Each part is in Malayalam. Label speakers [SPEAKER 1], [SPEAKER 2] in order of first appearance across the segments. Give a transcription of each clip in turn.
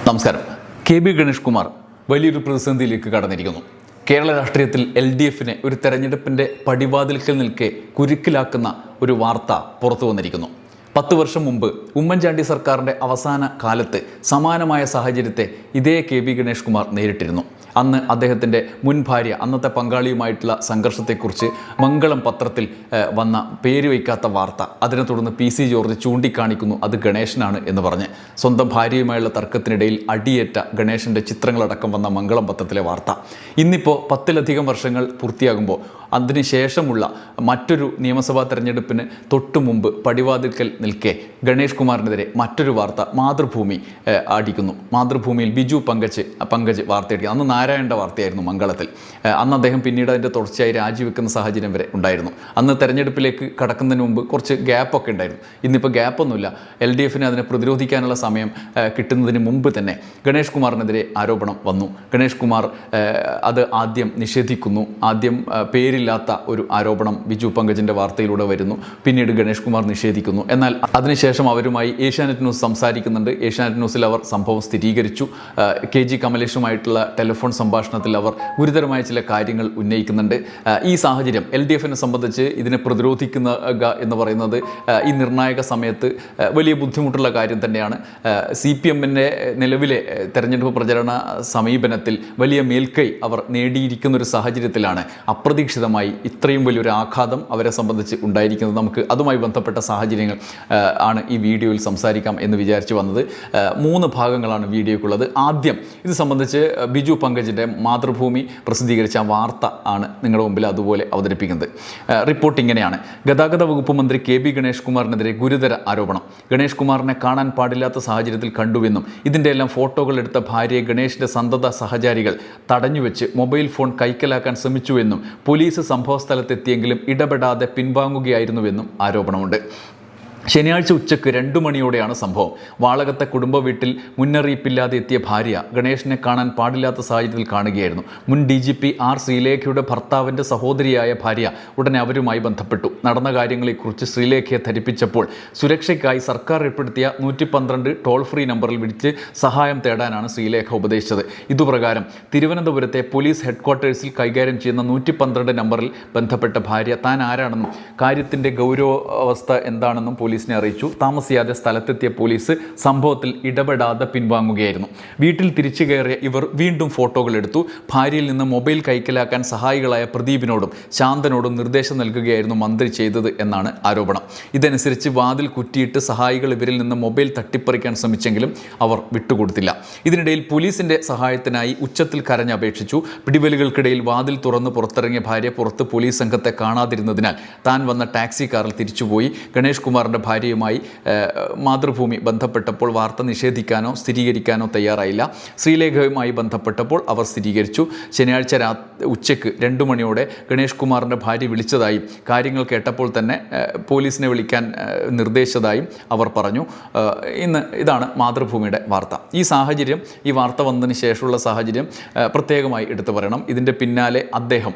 [SPEAKER 1] നമസ്കാരം. കെ.ബി. ഗണേഷ് കുമാർ വലിയൊരു പ്രതിസന്ധിയിലേക്ക് കടന്നിരിക്കുന്നു. കേരള രാഷ്ട്രീയത്തിൽ LDFനെ ഒരു തെരഞ്ഞെടുപ്പിൻ്റെ പടിവാതിൽക്കൽ നിൽക്കെ കുരുക്കിലാക്കുന്ന ഒരു വാർത്ത പുറത്തു വന്നിരിക്കുന്നു. 10 വർഷം മുമ്പ് ഉമ്മൻചാണ്ടി സർക്കാരിൻ്റെ അവസാന കാലത്ത് സമാനമായ സാഹചര്യത്തെ ഇതേ കെ.ബി. ഗണേഷ് കുമാർ നേരിട്ടിരുന്നു. അന്ന് അദ്ദേഹത്തിൻ്റെ മുൻ ഭാര്യ, അന്നത്തെ പങ്കാളിയുമായിട്ടുള്ള സംഘർഷത്തെക്കുറിച്ച് മംഗളം പത്രത്തിൽ വന്ന പേര് വയ്ക്കാത്ത വാർത്ത, അതിനെ തുടർന്ന് PC ജോർജ് ചൂണ്ടിക്കാണിക്കുന്നു അത് ഗണേശനാണ് എന്ന് പറഞ്ഞ്. സ്വന്തം ഭാര്യയുമായുള്ള തർക്കത്തിനിടയിൽ അടിയേറ്റ ഗണേശൻ്റെ ചിത്രങ്ങളടക്കം വന്ന മംഗളം പത്രത്തിലെ വാർത്ത. ഇന്നിപ്പോൾ 10ലധികം വർഷങ്ങൾ പൂർത്തിയാകുമ്പോൾ അതിനുശേഷമുള്ള മറ്റൊരു നിയമസഭാ തെരഞ്ഞെടുപ്പിന് തൊട്ടു മുമ്പ് പടിവാതിൽക്കൽ നിൽക്കെ ഗണേഷ് കുമാറിനെതിരെ മറ്റൊരു വാർത്ത മാതൃഭൂമി അടിക്കുന്നു. മാതൃഭൂമിയിൽ ബിജു പങ്കജ് വാർത്തയടിക്കുന്നു. അന്ന് നാരായണൻ്റെ വാർത്തയായിരുന്നു മംഗളത്തിൽ. അന്ന് അദ്ദേഹം പിന്നീട് അതിൻ്റെ തുടർച്ചയായി രാജിവെക്കുന്ന സാഹചര്യം വരെ ഉണ്ടായിരുന്നു. അന്ന് തെരഞ്ഞെടുപ്പിലേക്ക് കടക്കുന്നതിന് മുമ്പ് കുറച്ച് ഗ്യാപ്പൊക്കെ ഉണ്ടായിരുന്നു. ഇന്നിപ്പോൾ ഗ്യാപ്പൊന്നുമില്ല. LDFന് അതിനെ പ്രതിരോധിക്കാനുള്ള സമയം കിട്ടുന്നതിന് മുമ്പ് തന്നെ ഗണേഷ് കുമാറിനെതിരെ ആരോപണം വന്നു. ഗണേഷ് കുമാർ അത് ആദ്യം നിഷേധിക്കുന്നു. ആദ്യം പേരില്ലാത്ത ഒരു ആരോപണം ബിജു പങ്കജിൻ്റെ വാർത്തയിലൂടെ വരുന്നു. പിന്നീട് ഗണേഷ് കുമാർ നിഷേധിക്കുന്നു. എന്നാൽ അതിനുശേഷം അവരുമായി ഏഷ്യാനെറ്റ് ന്യൂസ് സംസാരിക്കുന്നുണ്ട്. ഏഷ്യാനെറ്റ് ന്യൂസിൽ അവർ സംഭവം സ്ഥിരീകരിച്ചു. KG കമലേഷുമായിട്ടുള്ള ടെലിഫോൺ സംഭാഷണത്തിൽ അവർ ഗുരുതരമായ ചില കാര്യങ്ങൾ ഉന്നയിക്കുന്നുണ്ട്. ഈ സാഹചര്യം LDFനെ സംബന്ധിച്ച് ഇതിനെ പ്രതിരോധിക്കുക എന്ന് പറയുന്നത് ഈ നിർണായക സമയത്ത് വലിയ ബുദ്ധിമുട്ടുള്ള കാര്യം തന്നെയാണ്. CPMൻ്റെ നിലവിലെ തെരഞ്ഞെടുപ്പ് പ്രചരണ സമീപനത്തിൽ വലിയ മേൽക്കൈ അവർ നേടിയിരിക്കുന്നൊരു സാഹചര്യത്തിലാണ് അപ്രതീക്ഷിതമായി ഇത്രയും വലിയൊരു ആഘാതം അവരെ സംബന്ധിച്ച് ഉണ്ടായിരിക്കുന്നത്. നമുക്ക് അതുമായി ബന്ധപ്പെട്ട സാഹചര്യങ്ങൾ ആണ് ഈ വീഡിയോയിൽ സംസാരിക്കാം എന്ന് വിചാരിച്ചു വന്നത്. 3 ഭാഗങ്ങളാണ് വീഡിയോയ്ക്കുള്ളത്. ആദ്യം ഇത് സംബന്ധിച്ച് ബിജു പങ്കജിൻ്റെ മാതൃഭൂമി പ്രസിദ്ധീകരിച്ച വാർത്ത ആണ് നിങ്ങളുടെ മുമ്പിൽ അതുപോലെ അവതരിപ്പിക്കുന്നത്. റിപ്പോർട്ട് ഇങ്ങനെയാണ്: ഗതാഗത വകുപ്പ് മന്ത്രി കെ.ബി. ഗണേഷ് കുമാറിനെതിരെ ഗുരുതര ആരോപണം. ഗണേഷ് കുമാറിനെ കാണാൻ പാടില്ലാത്ത സാഹചര്യത്തിൽ കണ്ടുവെന്നും ഇതിൻ്റെ എല്ലാം ഫോട്ടോകൾ എടുത്ത ഭാര്യയെ ഗണേഷിൻ്റെ സന്തത സഹചാരികൾ തടഞ്ഞുവെച്ച് മൊബൈൽ ഫോൺ കൈക്കലാക്കാൻ ശ്രമിച്ചുവെന്നും പോലീസ് സംഭവസ്ഥലത്തെത്തിയെങ്കിലും ഇടപെടാതെ പിൻവാങ്ങുകയായിരുന്നുവെന്നും ആരോപണമുണ്ട്. ശനിയാഴ്ച ഉച്ചയ്ക്ക് 2 മണിയോടെയാണ് സംഭവം. വാളകത്തെ കുടുംബ വീട്ടിൽ മുന്നറിയിപ്പില്ലാതെ എത്തിയ ഭാര്യ ഗണേഷിനെ കാണാൻ പാടില്ലാത്ത സാഹചര്യത്തിൽ കാണുകയായിരുന്നു. മുൻ DGP R. ശ്രീലേഖയുടെ ഭർത്താവിൻ്റെ സഹോദരിയായ ഭാര്യ ഉടനെ അവരുമായി ബന്ധപ്പെട്ടു. നടന്ന കാര്യങ്ങളെക്കുറിച്ച് ശ്രീലേഖയെ ധരിപ്പിച്ചപ്പോൾ സുരക്ഷയ്ക്കായി സർക്കാർ ഏർപ്പെടുത്തിയ 112 ടോൾ ഫ്രീ നമ്പറിൽ വിളിച്ച് സഹായം തേടാനാണ് ശ്രീലേഖ ഉപദേശിച്ചത്. ഇതുപ്രകാരം തിരുവനന്തപുരത്തെ പോലീസ് ഹെഡ്ക്വാർട്ടേഴ്സിൽ കൈകാര്യം ചെയ്യുന്ന 112 നമ്പറിൽ ബന്ധപ്പെട്ട ഭാര്യ താൻ ആരാണെന്നും കാര്യത്തിൻ്റെ ഗൗരവാവസ്ഥ എന്താണെന്നും പോലീസിനെ അറിയിച്ചു. താമസിയാതെ സ്ഥലത്തെത്തിയ പോലീസ് സംഭവത്തിൽ ഇടപെടാതെ പിൻവാങ്ങുകയായിരുന്നു. വീട്ടിൽ തിരിച്ചു കയറിയ ഇവർ വീണ്ടും ഫോട്ടോകൾ എടുത്തു. ഭാര്യയിൽ നിന്ന് മൊബൈൽ കൈക്കലാക്കാൻ സഹായികളായ പ്രദീപിനോടും ശാന്തനോടും നിർദ്ദേശം നൽകുകയായിരുന്നു മന്ത്രി ചെയ്തത് എന്നാണ് ആരോപണം. ഇതനുസരിച്ച് വാതിൽ കുറ്റിയിട്ട് സഹായികൾ ഇവരിൽ നിന്ന് മൊബൈൽ തട്ടിപ്പറിക്കാൻ ശ്രമിച്ചെങ്കിലും അവർ വിട്ടുകൊടുത്തില്ല. ഇതിനിടയിൽ പോലീസിൻ്റെ സഹായത്തിനായി ഉച്ചത്തിൽ കരഞ്ഞപേക്ഷിച്ചു. പിടിവലികൾക്കിടയിൽ വാതിൽ തുറന്ന് പുറത്തിറങ്ങിയ ഭാര്യ പുറത്ത് പോലീസ് സംഘത്തെ കാണാതിരുന്നതിനാൽ താൻ വന്ന ടാക്സി കാറിൽ തിരിച്ചുപോയി. ഗണേഷ് കുമാറിൻ്റെ ഭാര്യയുമായി മാതൃഭൂമി ബന്ധപ്പെട്ടപ്പോൾ വാർത്ത നിഷേധിക്കാനോ സ്ഥിരീകരിക്കാനോ തയ്യാറായില്ല. ശ്രീലേഖയുമായി ബന്ധപ്പെട്ടപ്പോൾ അവർ സ്ഥിരീകരിച്ചു. ശനിയാഴ്ച ഉച്ചയ്ക്ക് 2 മണിയോടെ ഗണേഷ് കുമാറിൻ്റെ ഭാര്യ വിളിച്ചതായും കാര്യങ്ങൾ കേട്ടപ്പോൾ തന്നെ പോലീസിനെ വിളിക്കാൻ നിർദ്ദേശിച്ചതായും അവർ പറഞ്ഞു. ഇതാണ് മാതൃഭൂമിയുടെ വാർത്ത. ഈ സാഹചര്യം, ഈ വാർത്ത വന്നതിന് ശേഷമുള്ള സാഹചര്യം പ്രത്യേകമായി എടുത്തു പറയണം. ഇതിൻ്റെ പിന്നാലെ അദ്ദേഹം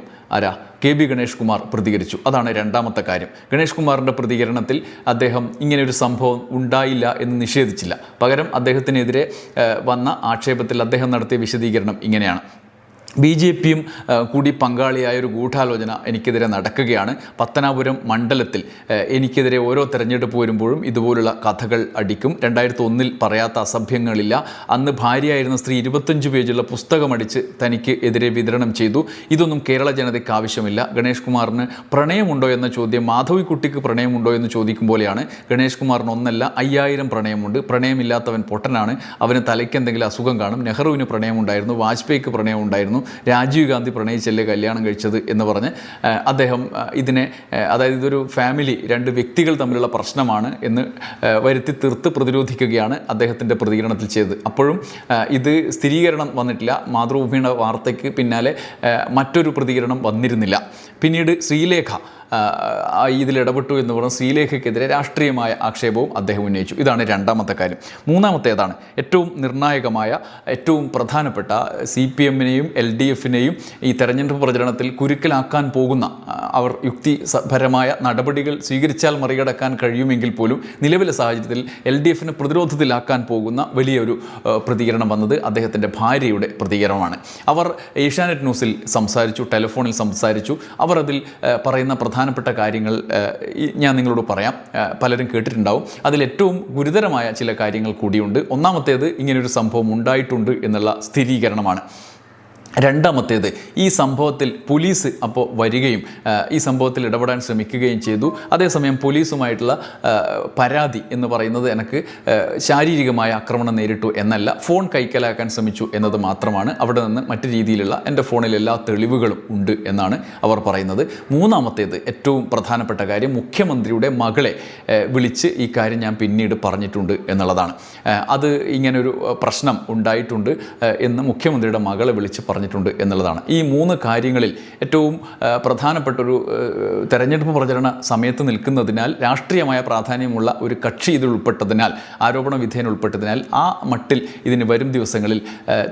[SPEAKER 1] കെ.ബി. ഗണേഷ് കുമാർ പ്രതികരിച്ചു. അതാണ് രണ്ടാമത്തെ കാര്യം. ഗണേഷ് കുമാറിൻ്റെ പ്രതികരണത്തിൽ അദ്ദേഹം ഇങ്ങനെയൊരു സംഭവം ഉണ്ടായില്ല എന്ന് നിഷേധിച്ചില്ല. പകരം അദ്ദേഹത്തിനെതിരെ വന്ന ആക്ഷേപത്തിൽ അദ്ദേഹം നടത്തിയ വിശദീകരണം ഇങ്ങനെയാണ്: BJPയും കൂടി പങ്കാളിയായ ഒരു ഗൂഢാലോചന എനിക്കെതിരെ നടക്കുകയാണ്. പത്തനാപുരം മണ്ഡലത്തിൽ എനിക്കെതിരെ ഓരോ തെരഞ്ഞെടുപ്പ് വരുമ്പോഴും ഇതുപോലുള്ള കഥകൾ അടിക്കും. 2001 പറയാത്ത അസഭ്യങ്ങളില്ല. അന്ന് ഭാര്യയായിരുന്ന സ്ത്രീ 25 പേജുള്ള പുസ്തകമടിച്ച് തനിക്ക് എതിരെ വിതരണം ചെയ്തു. ഇതൊന്നും കേരള ജനതയ്ക്ക് ആവശ്യമില്ല. ഗണേഷ് കുമാറിന് പ്രണയമുണ്ടോ എന്ന ചോദ്യം മാധവിക്കുട്ടിക്ക് പ്രണയമുണ്ടോ എന്ന് ചോദിക്കും പോലെയാണ്. ഗണേഷ് കുമാറിന് 1 അല്ല 5000 പ്രണയമുണ്ട്. പ്രണയമില്ലാത്തവൻ പൊട്ടനാണ്. അവന് തലയ്ക്ക് എന്തെങ്കിലും അസുഖം കാണും. നെഹ്റുവിന് പ്രണയമുണ്ടായിരുന്നു, വാജ്പേയിക്ക് പ്രണയമുണ്ടായിരുന്നു, രാജീവ് ഗാന്ധി പ്രണയിച്ചല്ലേ കല്യാണം കഴിച്ചത് എന്ന് പറഞ്ഞ് അദ്ദേഹം ഇതിനെ, അതായത് ഇതൊരു ഫാമിലി, 2 വ്യക്തികൾ തമ്മിലുള്ള പ്രശ്നമാണ് എന്ന് വരുത്തി തീർത്ത് പ്രതിരോധിക്കുകയാണ് അദ്ദേഹത്തിൻ്റെ പ്രതികരണത്തിൽ ചെയ്തത്. അപ്പോഴും ഇത് സ്ഥിരീകരണം വന്നിട്ടില്ല. മാതൃഭൂമിയുടെ വാർത്തയ്ക്ക് പിന്നാലെ മറ്റൊരു പ്രതികരണം വന്നിരുന്നില്ല. പിന്നീട് ശ്രീലേഖ ഇതിൽ ഇടപെട്ടു എന്ന് പറഞ്ഞ് ശ്രീലേഖയ്ക്കെതിരെ രാഷ്ട്രീയമായ ആക്ഷേപവും അദ്ദേഹം ഉന്നയിച്ചു. ഇതാണ് രണ്ടാമത്തെ കാര്യം. മൂന്നാമത്തേതാണ് ഏറ്റവും നിർണായകമായ, ഏറ്റവും പ്രധാനപ്പെട്ട CPM-നെയും LDF-നെയും ഈ തെരഞ്ഞെടുപ്പ് പ്രചരണത്തിൽ കുരുക്കിലാക്കാൻ പോകുന്ന, അവർ യുക്തിപരമായ നടപടികൾ സ്വീകരിച്ചാൽ മറികടക്കാൻ കഴിയുമെങ്കിൽ പോലും നിലവിലെ സാഹചര്യത്തിൽ LDF-നെ പ്രതിരോധത്തിലാക്കാൻ പോകുന്ന വലിയൊരു പ്രതികരണം വന്നത് അദ്ദേഹത്തിൻ്റെ ഭാര്യയുടെ പ്രതികരണമാണ്. അവർ ഏഷ്യാനെറ്റ് ന്യൂസിൽ സംസാരിച്ചു, ടെലിഫോണിൽ സംസാരിച്ചു. അവർ അതിൽ പറയുന്ന പ്രധാനപ്പെട്ട കാര്യങ്ങൾ ഞാൻ നിങ്ങളോട് പറയാം, പലരും കേട്ടിട്ടുണ്ടാവും. അതിലേറ്റവും ഗുരുതരമായ ചില കാര്യങ്ങൾ കൂടിയുണ്ട്. ഒന്നാമത്തേത്, ഇങ്ങനൊരു സംഭവം ഉണ്ടായിട്ടുണ്ട് എന്നുള്ള സ്ഥിരീകരണമാണ്. രണ്ടാമത്തേത്, ഈ സംഭവത്തിൽ പോലീസ് അപ്പോൾ വരികയും ഈ സംഭവത്തിൽ ഇടപെടാൻ ശ്രമിക്കുകയും ചെയ്തു. അതേസമയം പോലീസുമായിട്ടുള്ള പരാതി എന്ന് പറയുന്നത് എനിക്ക് ശാരീരികമായ ആക്രമണം നേരിട്ടു എന്നല്ല, ഫോൺ കൈക്കലാക്കാൻ ശ്രമിച്ചു എന്നത് മാത്രമാണ്. അവിടെ നിന്ന് മറ്റു രീതിയിലുള്ള എൻ്റെ ഫോണിൽ എല്ലാ തെളിവുകളും ഉണ്ട് എന്നാണ് അവർ പറയുന്നത്. മൂന്നാമത്തേത്, ഏറ്റവും പ്രധാനപ്പെട്ട കാര്യം, മുഖ്യമന്ത്രിയുടെ മകളെ വിളിച്ച് ഈ കാര്യം ഞാൻ പിന്നീട് പറഞ്ഞിട്ടുണ്ട് എന്നുള്ളതാണ്. അത് ഇങ്ങനൊരു പ്രശ്നം ഉണ്ടായിട്ടുണ്ട് എന്ന് മുഖ്യമന്ത്രിയുടെ മകളെ വിളിച്ച് പറഞ്ഞിട്ടുണ്ട് എന്നുള്ളതാണ്. ഈ മൂന്ന് കാര്യങ്ങളിൽ ഏറ്റവും പ്രധാനപ്പെട്ടൊരു തെരഞ്ഞെടുപ്പ് പ്രചരണ സമയത്ത് നിൽക്കുന്നതിനാൽ, രാഷ്ട്രീയമായ പ്രാധാന്യമുള്ള ഒരു കക്ഷി ഇതിൽ ഉൾപ്പെട്ടതിനാൽ, ആരോപണ വിധേയൻ ഉൾപ്പെട്ടതിനാൽ ആ മട്ടിൽ ഇതിന് വരും ദിവസങ്ങളിൽ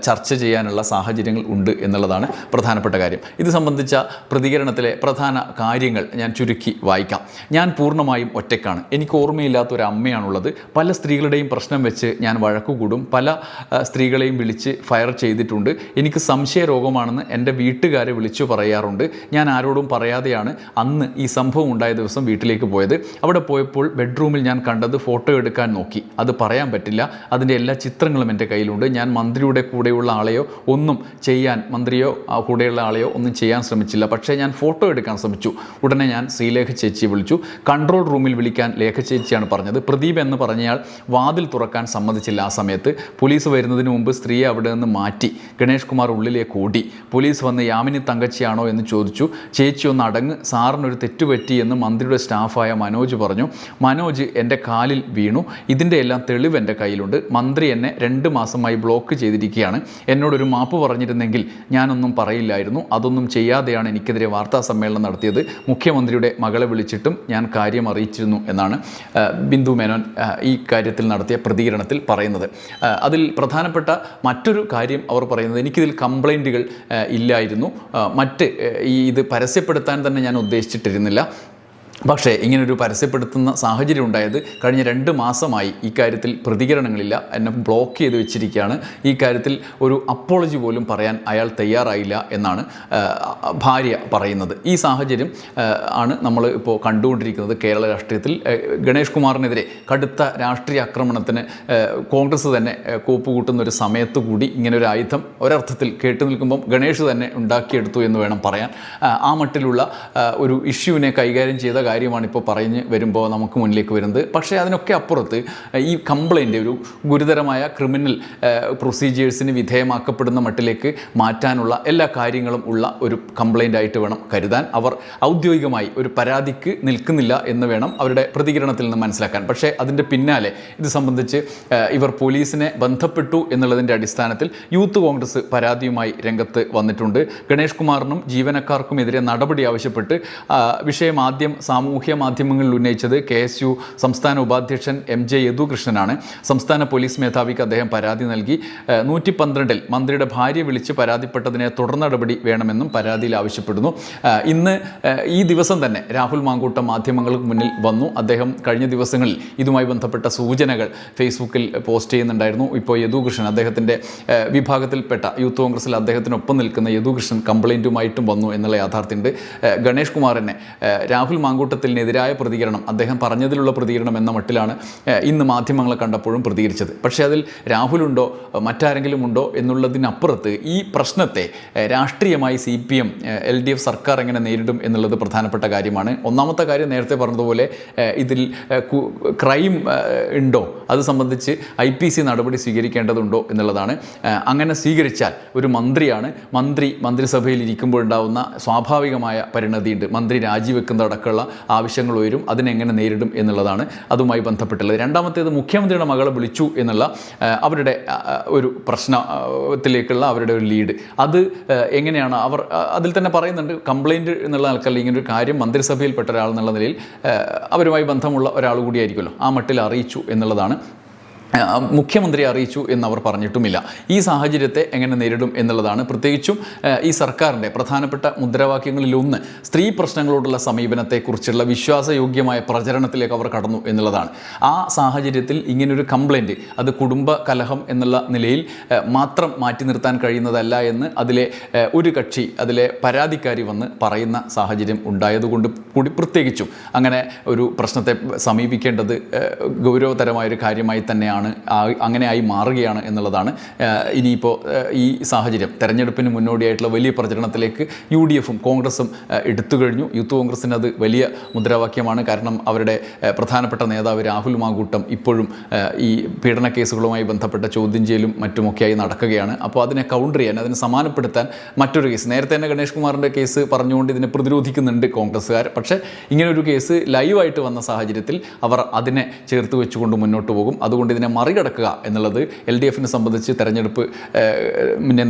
[SPEAKER 1] ചർച്ച ചെയ്യാനുള്ള സാഹചര്യങ്ങൾ ഉണ്ട് എന്നുള്ളതാണ് പ്രധാനപ്പെട്ട കാര്യം. ഇത് സംബന്ധിച്ച പ്രതികരണത്തിലെ പ്രധാന കാര്യങ്ങൾ ഞാൻ ചുരുക്കി വായിക്കാം. ഞാൻ പൂർണ്ണമായും ഒറ്റയ്ക്കാണ്. എനിക്ക് ഓർമ്മയില്ലാത്ത ഒരു അമ്മയാണുള്ളത്. പല സ്ത്രീകളുടെയും പ്രശ്നം വെച്ച് ഞാൻ വഴക്കുകൂടും. പല സ്ത്രീകളെയും വിളിച്ച് ഫയർ ചെയ്തിട്ടുണ്ട്. എനിക്ക് രോഗമാണെന്ന് എൻ്റെ വീട്ടുകാരെ വിളിച്ചു പറയാറുണ്ട്. ഞാൻ ആരോടും പറയാതെയാണ് അന്ന് ഈ സംഭവം ഉണ്ടായ ദിവസം വീട്ടിലേക്ക് പോയത്. അവിടെ പോയപ്പോൾ ബെഡ്റൂമിൽ ഞാൻ കണ്ടത് ഫോട്ടോ എടുക്കാൻ നോക്കി. അത് പറയാൻ പറ്റില്ല. അതിൻ്റെ എല്ലാ ചിത്രങ്ങളും എൻ്റെ കയ്യിലുണ്ട്. ഞാൻ മന്ത്രിയുടെ കൂടെയുള്ള ആളെയോ ഒന്നും ചെയ്യാൻ, മന്ത്രിയോ കൂടെയുള്ള ആളെയോ ഒന്നും ചെയ്യാൻ ശ്രമിച്ചില്ല. പക്ഷേ ഞാൻ ഫോട്ടോ എടുക്കാൻ ശ്രമിച്ചു. ഉടനെ ഞാൻ ശ്രീലേഖ ചേച്ചിയെ വിളിച്ചു. കൺട്രോൾ റൂമിൽ വിളിക്കാൻ ലേഖ ചേച്ചിയാണ് പറഞ്ഞത്. പ്രദീപ് എന്ന് പറഞ്ഞയാൾ വാതിൽ തുറക്കാൻ സമ്മതിച്ചില്ല. ആ സമയത്ത് പോലീസ് വരുന്നതിന് മുമ്പ് സ്ത്രീയെ അവിടെ നിന്ന് മാറ്റി. ഗണേഷ് കുമാർ ഉള്ളിലേക്ക് ഓടി. പോലീസ് വന്ന് യാമിനി തങ്കച്ചിയാണോ എന്ന് ചോദിച്ചു. ചേച്ചി ഒന്ന് അടങ്ങ്, സാറിനൊരു തെറ്റുപറ്റി എന്ന് മന്ത്രിയുടെ സ്റ്റാഫായ മനോജ് പറഞ്ഞു. മനോജ് എൻ്റെ കാലിൽ വീണു. ഇതിൻ്റെ എല്ലാം തെളിവ് എൻ്റെ കയ്യിലുണ്ട്. മന്ത്രി എന്നെ 2 മാസമായി ബ്ലോക്ക് ചെയ്തിരിക്കുകയാണ്. എന്നോടൊരു മാപ്പ് പറഞ്ഞിരുന്നെങ്കിൽ ഞാനൊന്നും പറയില്ലായിരുന്നു. അതൊന്നും ചെയ്യാതെയാണ് എനിക്കെതിരെ വാർത്താ സമ്മേളനം നടത്തിയത്. മുഖ്യമന്ത്രിയുടെ മകളെ വിളിച്ചിട്ടും ഞാൻ കാര്യം അറിയിച്ചിരുന്നു എന്നാണ് ബിന്ദു മേനോൻ ഈ കാര്യത്തിൽ നടത്തിയ പ്രതികരണത്തിൽ പറയുന്നത്. അതിൽ പ്രധാനപ്പെട്ട മറ്റൊരു കാര്യം അവർ പറയുന്നത്, എനിക്കിതിൽ കംപ്ലൈൻറ്റുകൾ ഇല്ലായിരുന്നു. ഇത് പരസ്യപ്പെടുത്താൻ തന്നെ ഞാൻ ഉദ്ദേശിച്ചിട്ടിരുന്നില്ല. പക്ഷേ ഇങ്ങനൊരു പരസ്യപ്പെടുത്തുന്ന സാഹചര്യം ഉണ്ടായത് കഴിഞ്ഞ 2 മാസമായി ഈ കാര്യത്തിൽ പ്രതികരണങ്ങളില്ല. എന്നെ ബ്ലോക്ക് ചെയ്ത് വെച്ചിരിക്കുകയാണ്. ഈ കാര്യത്തിൽ ഒരു അപ്പോളജി പോലും പറയാൻ അയാൾ തയ്യാറായില്ല എന്നാണ് ഭാര്യ പറയുന്നത്. ഈ സാഹചര്യം ആണ് നമ്മൾ ഇപ്പോൾ കണ്ടുകൊണ്ടിരിക്കുന്നത്. കേരള രാഷ്ട്രീയത്തിൽ ഗണേഷ് കുമാറിനെതിരെ കടുത്ത രാഷ്ട്രീയ ആക്രമണത്തിന് കോൺഗ്രസ് തന്നെ കോപ്പുകൂട്ടുന്ന ഒരു സമയത്ത് കൂടി ഇങ്ങനൊരു ആയുധം ഒരർത്ഥത്തിൽ കേട്ടു നിൽക്കുമ്പം ഗണേഷ് തന്നെ ഉണ്ടാക്കിയെടുത്തു എന്ന് വേണം പറയാൻ. ആ മട്ടിലുള്ള ഒരു ഇഷ്യൂവിനെ കൈകാര്യം ചെയ്ത കാര്യമാണ് ഇപ്പോൾ പറഞ്ഞ് വരുമ്പോൾ നമുക്ക് മുന്നിലേക്ക് വരുന്നത്. പക്ഷേ അതിനൊക്കെ അപ്പുറത്ത് ഈ കംപ്ലൈൻറ്റ് ഒരു ഗുരുതരമായ ക്രിമിനൽ പ്രൊസീജിയേഴ്സിന് വിധേയമാക്കപ്പെടുന്ന മട്ടിലേക്ക് മാറ്റാനുള്ള എല്ലാ കാര്യങ്ങളും ഉള്ള ഒരു കംപ്ലൈൻ്റ് ആയിട്ട് വേണം കരുതാൻ. അവർ ഔദ്യോഗികമായി ഒരു പരാതിക്ക് നിൽക്കുന്നില്ല എന്ന് വേണം അവരുടെ പ്രതികരണത്തിൽ നിന്ന് മനസ്സിലാക്കാൻ. പക്ഷേ അതിൻ്റെ പിന്നാലെ ഇത് സംബന്ധിച്ച് ഇവർ പോലീസിനെ ബന്ധപ്പെട്ടു എന്നുള്ളതിൻ്റെ അടിസ്ഥാനത്തിൽ യൂത്ത് കോൺഗ്രസ് പരാതിയുമായി രംഗത്ത് വന്നിട്ടുണ്ട്. ഗണേഷ് കുമാറിനും ജീവനക്കാർക്കുമെതിരെ നടപടി ആവശ്യപ്പെട്ട് വിഷയം ആദ്യം സാമൂഹ്യ മാധ്യമങ്ങളിൽ ഉന്നയിച്ചത് KSU സംസ്ഥാന ഉപാധ്യക്ഷൻ MJ യദുകൃഷ്ണനാണ്. സംസ്ഥാന പോലീസ് മേധാവിക്ക് അദ്ദേഹം പരാതി നൽകി. 112-ൽ മന്ത്രിയുടെ ഭാര്യ വിളിച്ച് പരാതിപ്പെട്ടതിനെ തുടർ നടപടി വേണമെന്നും പരാതിയിൽ ആവശ്യപ്പെടുന്നു. ഇന്ന് ഈ ദിവസം തന്നെ രാഹുൽ മാങ്കൂട്ടം മാധ്യമങ്ങൾക്ക് മുന്നിൽ വന്നു. അദ്ദേഹം കഴിഞ്ഞ ദിവസങ്ങളിൽ ഇതുമായി ബന്ധപ്പെട്ട സൂചനകൾ ഫേസ്ബുക്കിൽ പോസ്റ്റ് ചെയ്യുന്നുണ്ടായിരുന്നു. ഇപ്പോൾ യദുകൃഷ്ണൻ, അദ്ദേഹത്തിൻ്റെ വിഭാഗത്തിൽപ്പെട്ട യൂത്ത് കോൺഗ്രസിൽ അദ്ദേഹത്തിനൊപ്പം നിൽക്കുന്ന യദുകൃഷ്ണൻ കംപ്ലൈൻറ്റുമായിട്ടും വന്നു എന്നുള്ള യാഥാർത്ഥ്യമുണ്ട്. ഗണേഷ് കുമാറിനെ രാഹുൽ മാങ്കൂട്ടത്തിനെതിരായ പ്രതികരണം, അദ്ദേഹം പറഞ്ഞതിലുള്ള പ്രതികരണം എന്ന മട്ടിലാണ് ഇന്ന് മാധ്യമങ്ങളെ കണ്ടപ്പോഴും പ്രതികരിച്ചത്. പക്ഷേ അതിൽ രാഹുലുണ്ടോ മറ്റാരെങ്കിലും ഉണ്ടോ എന്നുള്ളതിനപ്പുറത്ത് ഈ പ്രശ്നത്തെ രാഷ്ട്രീയമായി CPM LDF സർക്കാർ എങ്ങനെ നേരിടും എന്നുള്ളത് പ്രധാനപ്പെട്ട കാര്യമാണ്. ഒന്നാമത്തെ കാര്യം നേരത്തെ പറഞ്ഞതുപോലെ ഇതിൽ ക്രൈം ഉണ്ടോ, അത് സംബന്ധിച്ച് IPC നടപടി സ്വീകരിക്കേണ്ടതുണ്ടോ എന്നുള്ളതാണ്. അങ്ങനെ സ്വീകരിച്ചാൽ ഒരു മന്ത്രിയാണ്, മന്ത്രിസഭയിൽ ഇരിക്കുമ്പോഴുണ്ടാവുന്ന സ്വാഭാവികമായ പരിണതിയുണ്ട്. മന്ത്രി രാജിവെക്കുന്നതടക്കമുള്ള ആവശ്യങ്ങൾ ഉയരും, അതിനെങ്ങനെ നേരിടും എന്നുള്ളതാണ് അതുമായി ബന്ധപ്പെട്ടുള്ളത്. രണ്ടാമത്തേത് മുഖ്യമന്ത്രിയുടെ മകളെ വിളിച്ചു എന്നുള്ള അവരുടെ ഒരു പ്രശ്നത്തിലേക്കുള്ള അവരുടെ ഒരു ലീഡ്, അത് എങ്ങനെയാണ് അവർ അതിൽ തന്നെ പറയുന്നുണ്ട്. കംപ്ലൈൻറ്റ് എന്നുള്ള ആൾക്കല്ല, ഇങ്ങനെ ഒരു കാര്യം മന്ത്രിസഭയിൽപ്പെട്ട ഒരാൾ എന്നുള്ള നിലയിൽ അവരുമായി ബന്ധമുള്ള ഒരാൾ കൂടിയായിരിക്കുമല്ലോ, ആ മട്ടിൽ അറിയിച്ചു എന്നുള്ളതാണ്. മുഖ്യമന്ത്രി അറിയിച്ചു എന്നവർ പറഞ്ഞിട്ടുമില്ല. ഈ സാഹചര്യത്തെ എങ്ങനെ നേരിടും എന്നുള്ളതാണ് പ്രത്യേകിച്ചും ഈ സർക്കാരിൻ്റെ പ്രധാനപ്പെട്ട മുദ്രാവാക്യങ്ങളിലൊന്ന് സ്ത്രീ പ്രശ്നങ്ങളോടുള്ള സമീപനത്തെക്കുറിച്ചുള്ള വിശ്വാസയോഗ്യമായ പ്രചരണത്തിലേക്ക് അവർ കടന്നു എന്നുള്ളതാണ്. ആ സാഹചര്യത്തിൽ ഇങ്ങനൊരു കംപ്ലൈൻറ്റ് അത് കുടുംബ കലഹം എന്നുള്ള നിലയിൽ മാത്രം മാറ്റി നിർത്താൻ കഴിയുന്നതല്ല എന്ന് അതിലെ ഒരു കക്ഷി, അതിലെ പരാതിക്കാരി വന്ന് പറയുന്ന സാഹചര്യം ഉണ്ടായതുകൊണ്ട് കൂടി പ്രത്യേകിച്ചും അങ്ങനെ ഒരു പ്രശ്നത്തെ സമീപിക്കേണ്ടത് ഗൗരവതരമായൊരു കാര്യമായി തന്നെയാണ്, അങ്ങനെയായി മാറുകയാണ് എന്നുള്ളതാണ്. ഇനിയിപ്പോൾ ഈ സാഹചര്യം തെരഞ്ഞെടുപ്പിന് മുന്നോടിയായിട്ടുള്ള വലിയ പ്രചരണത്തിലേക്ക് UDFും കോൺഗ്രസും എടുത്തു കഴിഞ്ഞു. യൂത്ത് കോൺഗ്രസിന് അത് വലിയ മുദ്രാവാക്യമാണ്. കാരണം അവരുടെ പ്രധാനപ്പെട്ട നേതാവ് രാഹുൽ മാങ്കൂട്ടം ഇപ്പോഴും ഈ പീഡന കേസുകളുമായി ബന്ധപ്പെട്ട ചോദ്യം ചെയ്യലും മറ്റുമൊക്കെയായി നടക്കുകയാണ്. അപ്പോൾ അതിനെ കൗണ്ടർ ചെയ്യാൻ, അതിനെ സമാനപ്പെടുത്താൻ മറ്റൊരു കേസ്, നേരത്തെ തന്നെ ഗണേഷ് കുമാറിൻ്റെ കേസ് പറഞ്ഞുകൊണ്ട് ഇതിനെ പ്രതിരോധിക്കുന്നുണ്ട് കോൺഗ്രസ്സുകാർ. പക്ഷേ ഇങ്ങനൊരു കേസ് ലൈവായിട്ട് വന്ന സാഹചര്യത്തിൽ അവർ അതിനെ ചേർത്ത് വെച്ചുകൊണ്ട് മുന്നോട്ട് പോകും. അതുകൊണ്ട് ഇതിനെ മറികടക്കുക എന്നുള്ളത് LDFിനെ സംബന്ധിച്ച് തെരഞ്ഞെടുപ്പ്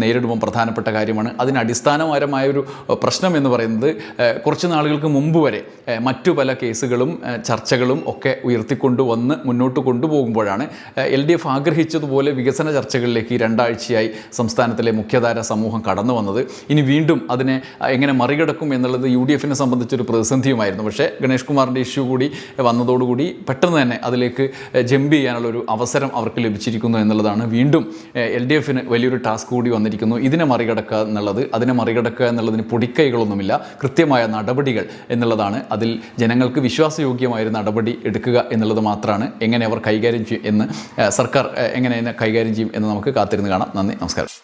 [SPEAKER 1] നേരിടുമ്പോൾ പ്രധാനപ്പെട്ട കാര്യമാണ്. അതിന് അടിസ്ഥാനപരമായൊരു പ്രശ്നം എന്ന് പറയുന്നത് കുറച്ച് നാളുകൾക്ക് മുമ്പ് വരെ മറ്റു പല കേസുകളും ചർച്ചകളും ഒക്കെ ഉയർത്തിക്കൊണ്ടുവന്ന് മുന്നോട്ട് കൊണ്ടുപോകുമ്പോഴാണ് LDF ആഗ്രഹിച്ചതുപോലെ വികസന ചർച്ചകളിലേക്ക് 2 ആഴ്ചയായി സംസ്ഥാനത്തിലെ മുഖ്യധാര സമൂഹം കടന്നു വന്നത്. ഇനി വീണ്ടും അതിനെ എങ്ങനെ മറികടക്കും എന്നുള്ളത് UDFിനെ സംബന്ധിച്ചൊരു പ്രതിസന്ധിയുമായിരുന്നു. പക്ഷേ ഗണേഷ് കുമാറിൻ്റെ ഇഷ്യൂ കൂടി വന്നതോടുകൂടി പെട്ടെന്ന് തന്നെ അതിലേക്ക് ജമ്പ് ചെയ്യാനുള്ളൊരു അവസരം അവർക്ക് ലഭിച്ചിരിക്കുന്നു എന്നുള്ളതാണ്. വീണ്ടും LDFിന് വലിയൊരു ടാസ്ക് കൂടി വന്നിരിക്കുന്നു. ഇതിനെ മറികടക്കുക എന്നുള്ളത്, അതിനെ മറികടക്കുക എന്നുള്ളതിന് പൊടിക്കൈകളൊന്നുമില്ല, കൃത്യമായ നടപടികൾ എന്നുള്ളതാണ്. അതിൽ ജനങ്ങൾക്ക് വിശ്വാസയോഗ്യമായൊരു നടപടി എടുക്കുക എന്നുള്ളത് മാത്രമാണ്. എങ്ങനെ അവർ കൈകാര്യം ചെയ്യും എന്ന്, സർക്കാർ എങ്ങനെ കൈകാര്യം ചെയ്യും എന്ന് നമുക്ക് കാത്തിരുന്ന് കാണാം. നന്ദി, നമസ്കാരം.